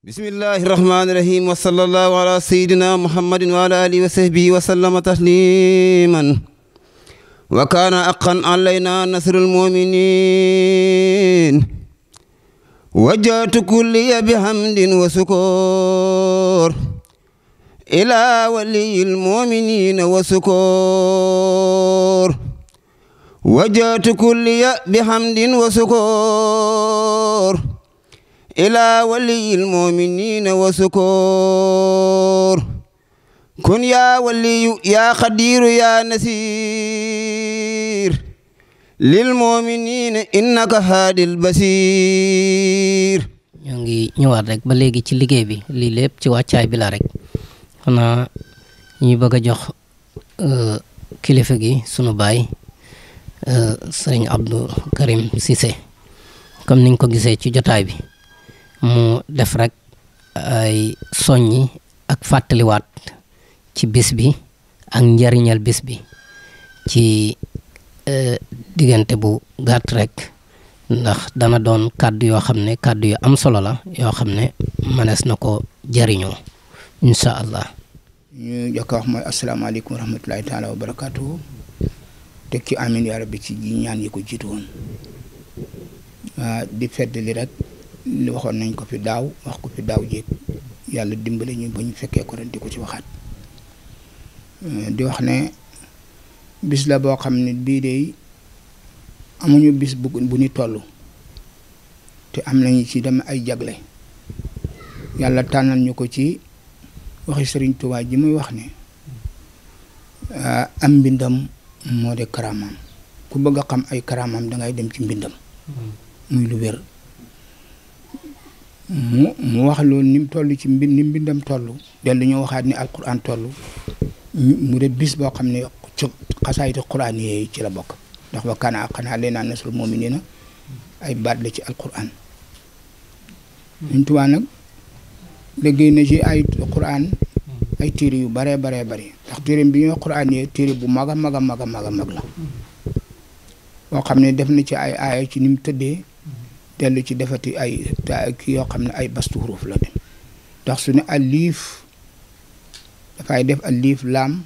bismillahi irrahmani irrahim wa sallallahu ala sayidina muhammadin wa ala alihi wa sahbihi wa sallama tasliman wa kana haqqan alayna nasrul mu'minin wajjahtu kulliya bihamdin wa sukur ila waliyil mu'minin wa sukur wajjahtu kulliya bihamdin wa sukur إلى ولي المؤمنين وسكور كن يا ولي يا خدير يا نسير للمؤمنين إنك هادي البصير ñoo ngi ñëwaat rek ba léegi ci liggéey bi lii lépp ci wàccaay bi la rek xanaa ñu bëgg a jox kilifa gi sunu baay sëriñ Abdou Karim Cissé comme niñ ko gisee ci jotaay bi mu def rek ay soññi ak fàttaliwaat ci bis bi ak njariñal bis bi ci diggante bu gàtt rek ndax dana doon kàddu yoo xam ne kàddu yu am solo la yoo xam ne mënees na ko jariñoo incha allah. ñu jokk wax mooy asalaamaaleykum wa rahmatulahi taala wa barakaatu tekki amin yaa rabbi ci ñaan yi ko jiitu woon di feddali rek li waxoon nañ ko fi daaw wax ko fi daaw jéeg yàlla dimbale ñu ba ñu fekkee ko ren di ko ci waxaat di wax ne bis la boo xam ne bii de amuñu bis bu ni toll te am nañu ci dem ay jagle yàlla tànnal ñu ko ci waxi Sëriñ Tuubaa ji muy wax ne am mbindam moo de karaamam ku bëgg a xam ay karaamam dangay dem ci mbindam muy lu wér mu wax loolu ni mu toll ci ni mbindam toll dellu ñu waxaat ni alquran toll mu de bis boo xam ne ci xasaayiti quran yooyu ci la bokk ndax wa kaana haqqan alaynaa nasrul mu'miniina ay baat la ci alquran Sëriñ Tuubaa nag liggéey na ci ay quran ay téere yu baree baree bari ndax téere bi ñuy quran yee téere bu mag a mag a mag a mag a mag la boo xam ne def na ci ay aaya ci ni mu tëddee dellu ci defati ay ki yoo xam ne ay bastu huruf la dem ndax su ne alif dafay def alif laam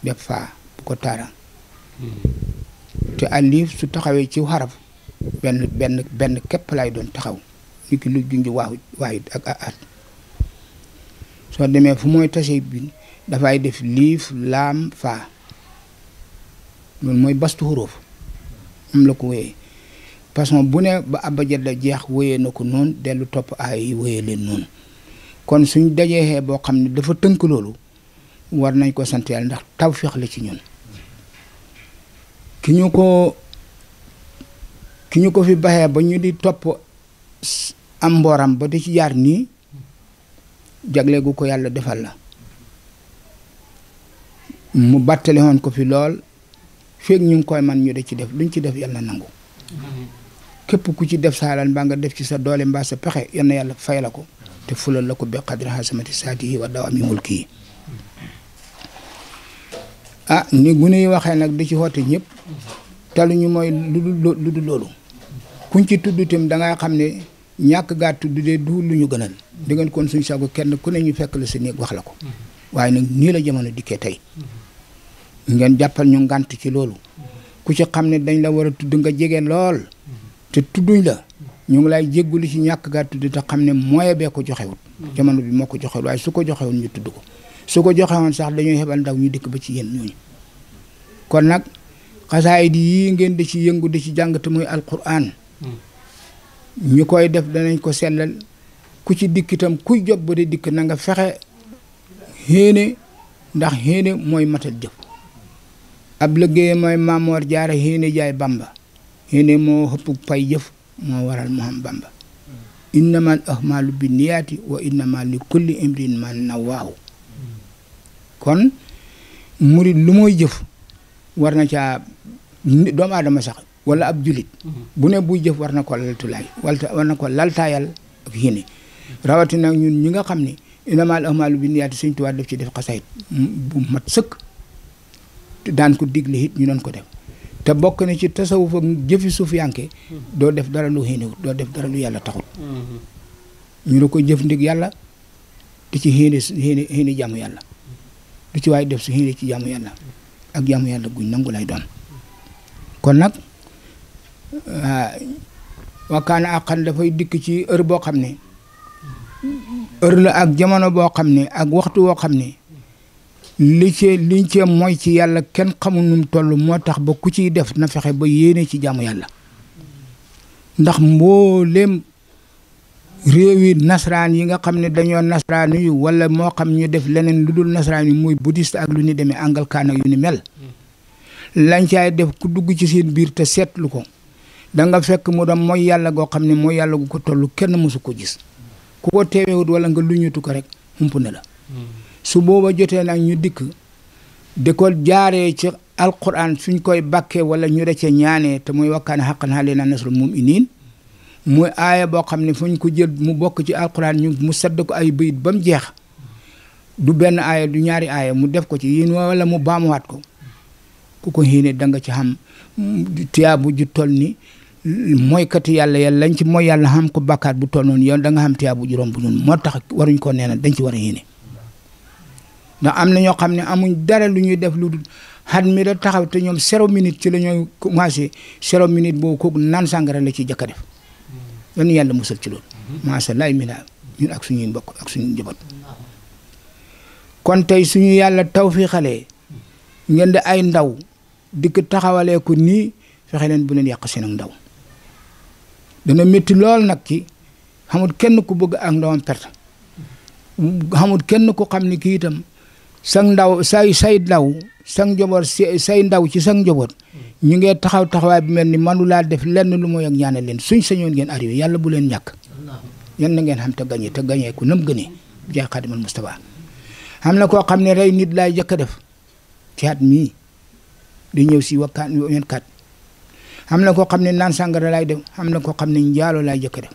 def faa bu ko taara te alif su taxawee ci xaraf benn képp lay doon taxaw ni ki lu junj waahid ak at soo demee fu mooy tase bi dafay def liif laam faa loolu mooy bastu huruf am la ko wéyee façon bu ne ba abajada jeex wéyee na ko noonu dellu topp ay yi wéyee leen noonu kon suñ dajeexee boo xam ne dafa tënk loolu war nañ ko sant yàlla ndax tawfeex la ci ñun ki ñu ko fi baxee ba ñu di topp am mbooram ba di ci jaar nii jagle gu ko yàlla defal la mu battale woon ko fi lool feeg ñu ngi koy man ñu de ci def luñ ci def yàlla nangu képp ku ci def sa alal mbaa nga def ci sa doole mbaa sa pexe yal na yàlla fay la ko te fulal la ko bi qadri hasamati saatihi wa dawami mulki yi ni gune yi waxee nag di ci xoote ñëpp taluñu mooy lu dul loolu kuñ ci tudd itam da ngay xam ne ñàkk gaa tudd de du lu ñu gënal di ngeen kon suñ sago kenn ku ne ñu fekk la sa néeg wax la ko waaye nag nii la jamono dikkee tey ngeen jàppal ñu ngànt ci loolu ku ci xam ne dañ la war a tudd nga jege lool te tudduñ la ñu ngi lay jéggulu ci ñàkk gaa tudd te xam ne moyen bee ko joxewut jamono bi moo ko joxewut waaye su ko joxewoon ñu tudd ko su ko joxewoon sax dañuy xebal ndaw ñu dikk ba ci yéen ñooñu kon nag xasaayid yii ngeen di ci yëngu di ci jàng te muy alquran ñu koy def danañ ko sellal ku ci dikk itam kuy job ba di dikk na nga fexe xéene ndax xéene mooy matal jëf ab liggéey mooy Maamoor Jaara xéene jaay Bamba xéene moo xëpp pay jëf moo waral mu xam Bamba innamal ahmaalu binniyaati wa innama li kulli imrin ma nawaahu kon murid lu mooy jëf war na caa doomu aadama sax wala ab julit bu ne buy jëf war na ko laltulaay war na ko laltaayal ak yéene rawatina ñun ñi nga xam ne innamal ahmaalu binniyaati Sëñ Tuubaa def ci def xasayit bu mat sëkk daan ko digle it ñu doon ko def te bokk na ci tasawuf ak jëfi suufiyanke doo def dara lu xéenewut doo def dara lu yàlla taxut ñu la ko jëf ndig yàlla di ci xiini jaamu yàlla du ci waaye def su xiini ci jaamu yàlla ak jaamu yàlla guñ nangu lay doon kon nag wakkaana àqan dafay dikk ci heure boo xam ne heure la ak jamono boo xam ne ak waxtu boo xam ne liñ cee mooy ci yàlla kenn xamul nu mu toll moo tax ba ku ciy def na fexe ba yéene ci jaamu yàlla ndax mbooleem réewi nasaraan yi nga xam ne dañoo nasaraan yu wala moo xam ñu def leneen lu dul nasaraan yi muy bouddhiste ak lu ni demee anglican ak yu ni mel lañ caay def ku dugg ci seen biir te seetlu ko da nga fekk mu doon mooy yàlla goo xam ne mooy yàlla gu ko toll kenn mësu ko gis ku ko teewewut wala nga luñutu ko rek hump na la su booba jotee nag ñu dikk di ko jaaree ci alquran suñ koy bàkkee wala ñu recee ñaanee te muy wakkaane haqqan alaynaa nasrul mu'miniin muy aaya boo xam ne fuñ ko jël mu bokk ci alquran ñu mu sadd ko ay bayit ba mu jeex du benn aaya du ñaari aaya mu def ko ci yéen wala mu baamuwaat ko ku ko xiine da nga ci xam tiyaabu ju toll ni mooykati yàlla lañ ci mooy yàlla xam ko bàkkaat bu toll noonu yow da nga xam tiyaabu ju romb noonu moo tax waruñ ko neena dañ ci war a xiine ndax am na ñoo xam ne amuñ dara lu ñuy def lu dul xat mi da taxaw te ñoom 0 minute ci la ñooy commencé 0 minute boobu kooku naan sàngara la ci jëkk a def dañu yàlla musal ci loolu maasa laay mi naa ñun ak suñuy mbokk ak suñu njaboot kon tey suñu yàlla tawfiixalee ngeen di ay ndaw dikk taxawalee ko nii fexe leen bu leen yàq seen ak ndaw dana métti lool nag ci xamul kenn ku bëgg ak ndawam perte xamul kenn ku xam ni kii itam sang ndaw say ndaw sang njaboot say ndaw ci sang njaboot ñu ngee taxawaay bi mel ni manu laa def lenn lu mooy ak ñaanal leen suñ sañoon ngeen arrivé yàlla bu leen ñàkk yan na ngeen xam te gañee ku nam gënee jaay Xaadimal Mustafa xam na koo xam ne rey nit laay jëkk a def ci at mii di ñëw si wakkaan 24 xam na koo xam ne naan sàngara laay def xam na koo xam ne njaalo laay jëkk a def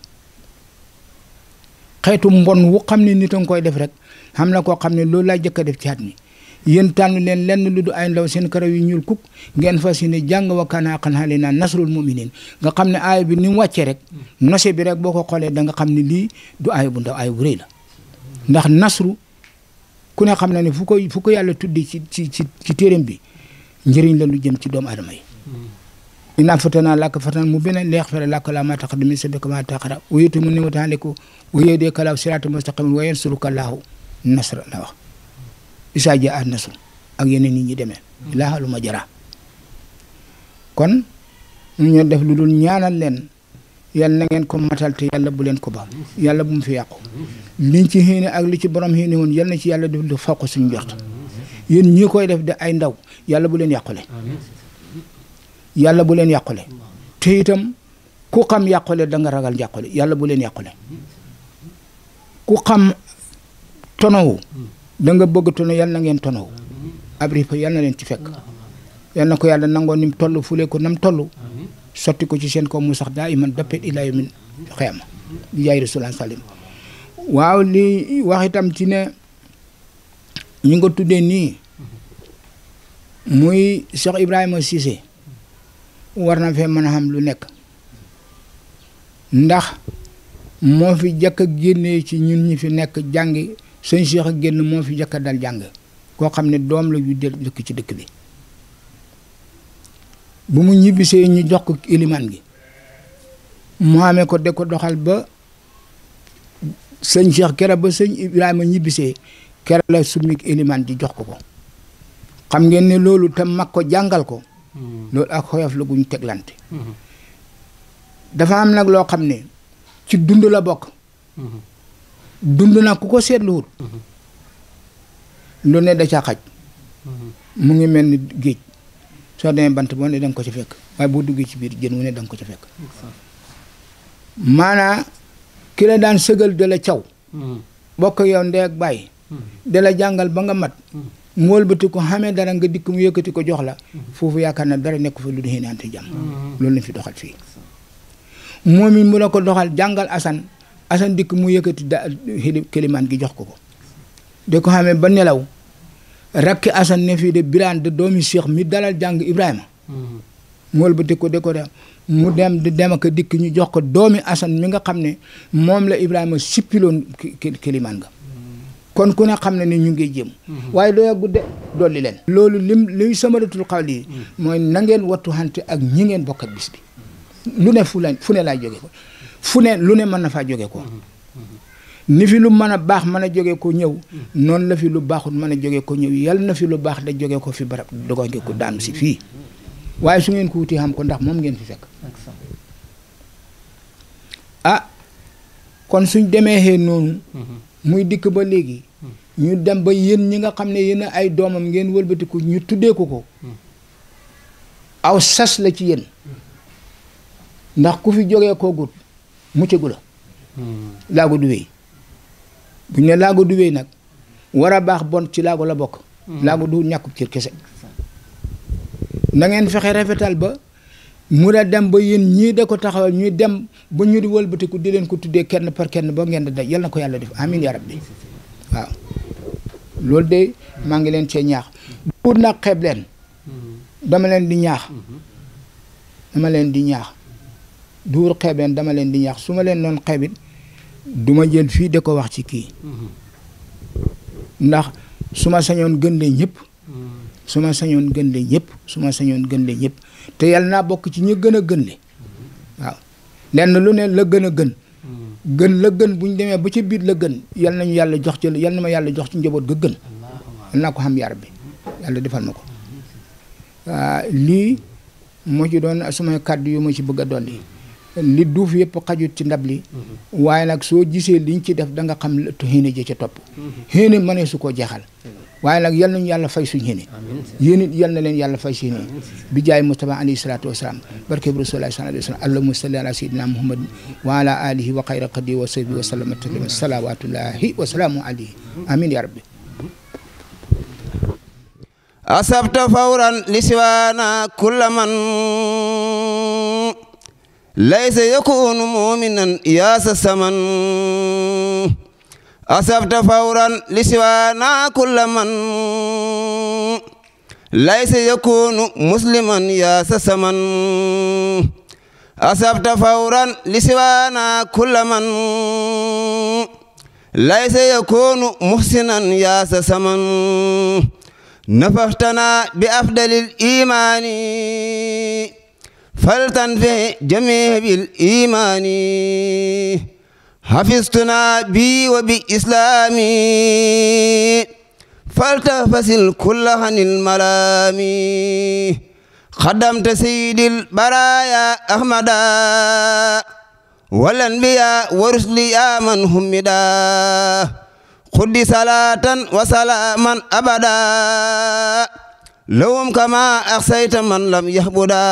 xeetu mbon wu xam ne nit a nga koy def rek xam na koo xam ne loolu laay jëkk a def ci at mi yéen tànn leen lenn lu du ay ndaw seen karaw yu ñuul kuk ngeen fas yéene jàng wa kaana haqqan alaynaa nasrul mu'miniin nga xam ne aaya bi ni mu wàccee rek nose bi rek boo ko xoolee da nga xam ne lii du aaya bu ndaw aaya bu rëy la ndax nasru ku ne xam na ne fu ko yàlla tuddi ci téeréem bi njëriñ la lu jëm ci doomu aadama yi innaa fatanaa laka fatan mubiinan liyaghfira laka maa taqaddama min dhanbika wa maa ta'akhkhara wa yutimma ni'matahu alayka wa yahdiyaka ilaa siraatin mustaqiim wa yansuruka Allaahu nasran la wax isaa jaa an-nasru ak yeneen nit ñi demee ilaa lu ma jara kon ñu def lu dul ñaanal leen yàlla na ngeen ko matal te yàlla bu leen ko ba yàlla bu mu fi yàqu liñ ci xiine ak li ci borom xiine woon yal na ci yàlla def lu fawq suñu jort yéen ñi koy def de ay ndaw yàlla bu leen yàqule yàlla bu leen yàqule te itam ku xam yàqule da nga ragal yàqule yàlla bu leen yàqule ku xam tonowu da nga bëgg tono yal na ngeen tonowu abri fa yal na leen ci fekk yal na ko yàlla nangoo ni mu toll fule ko nam toll sotti ko ci seen kaw mu sax daa iman dappet ilaa yawmil qiyaama bi jaay Rasulullah salim waaw li wax itam ci ne ñu nga tuddee nii muy Cheikh Ibrahima Cissé war na fee mën a xam lu nekk ndax moo fi jëkk a génnee ci ñun ñi fi nekk jàngi sëñ Cheikh a génn moo fi jëkk a dal jàng koo xam ne doom la yu dëkk ci dëkk bi bu mu ñibbisee ñu jox ko ilimaan gi mu amee ko de ko doxal ba sëñ Cheikh kera ba sëñ Ibrahima ñibbisee kera la summi ilimaan ji jox ko xam ngeen ne loolu te mag ko jàngal ko loolu ak xoyof la guñ teglante dafa am nag loo xam ne ci dund la bokk dund nag ku ko seetluwut lu ne da ca xaj mu ngi mel ni géej soo demee bant boo ne da nga ko ci fekk waaye boo duggee ci biir jën wu ne da nga ko ci fekk maanaa ki la daan sëgal de la caw bokk yow ndey ak bàyyi de la jàngal ba nga mat mu wëlbati ko xamee dara nga dikk mu yëkkati ko jox la foofu yaakaar na dara nekk fa lu du xéenaante jàmm loolu lañ fi doxal fii moom it mu la ko doxal jàngal asan dikk mu yëkkati kilimaan gi jox ko de ko xamee ba nelaw rakki asan ne fii de biraan de doomi Cheikh mi dalal jàng Ibrahima mu wëlbati ko de ko def mu dem di dem ak dikk ñu jox ko doomi Asan mi nga xam ne moom la Ibrahima sippiloon kilimaan nga kon ku ne xam ne ni ñu ngi jëm waaye doo yàggu de dolli leen loolu liy samaratul xawl yi mooy na ngeen wattu xante ak ñi ngeen bokk ak bis bi lu ne fu ne laay jóge ko fu ne lu ne mën na faa jóge ko ni fi lu mën a baax mën a jóge ko ñëw noonu la fi lu baaxut mën a jóge ko ñëw yal na fi lu baax da jóge ko fi barab dogo nge ko daanu si fii waaye su ngeen ko wuti xam ko ndax moom ngeen fi fekk ah kon suñ demee xee noonu muy dikk ba léegi ñu dem ba yéen ñi nga xam ne yéen ay doomam ngeen wëlbatiku ñu tuddee ko aw sas la ci yéen ndax ku fi jógee koo gut muccagu la laago du wéy buñ ne laago du wéy nag war a baax bon ci laago la bokk laago du ñàkkub cër kese na ngeen fexe rafetal ba mu da dem ba yéen ñii da ko taxawal ñuy dem ba ñu di wëlbatiku di leen ko tuddee kenn par kenn ba ngeen di daj yal na ko yàlla def amin ya rabbi waaw loolu de maa ngi leen cee ñaax pour nag xeeb leen dama leen di ñaax duur xeeb leen dama leen di ñaax su ma leen noon xeebit du ma jël fii de ko wax ci kii ndax su ma sañoon gën leen ñëpp su ma sañoon gën leen ñëpp te yàlla naa bokk ci ñi gën a gën le waaw lenn lu ne la gën a gën la gën bu ñu demee ba ci biir la gën yal nañu yàlla jox ci yal na ma yàlla jox ci njaboot ga gën yal naa ko xam yar bi yàlla defal ma ko lii moo ci doon sumay kàddu yu ma ci bëgg a dolli li duuf yëpp xajut ci ndab li waaye nag soo gisee liñ ci def da nga xam lëttu xéene ji ca topp xéene mënee su koo jeexal waaye nag yal nañu yàlla fay suñ xéene yéen it yal na leen yàlla fay si xéene bi jaay Mustafa alayhi salaatu wasalaam barke bi Rasulullah sallallahu alayhi wa sallam allahumma salli ala sayyidina Muhammad wa ala alihi wa xayra qadi wa sahbihi wa sallama taslima salawatullahi wa salaamu alayhi amin ya rabbi asabta fawran liswana kulla man laysa yakunu muminan yaasa saman asabta fawran liswana kulla man laysa yakunu musliman yaasa saman asabta fawran liswana kulla man laysa yakunu muhsinan yaasa saman نفختنا بأفضل الإيمان فلتنفع جميع بالإيمان حفظتنا بي وبإسلامي فلتفصل كل عن الملام خدمت سيد البرايا أحمدا والأنبياء ورسل يا من همدا خذ صلاة وسلاما أبدا لهم كما أحصيت من لم يهبدا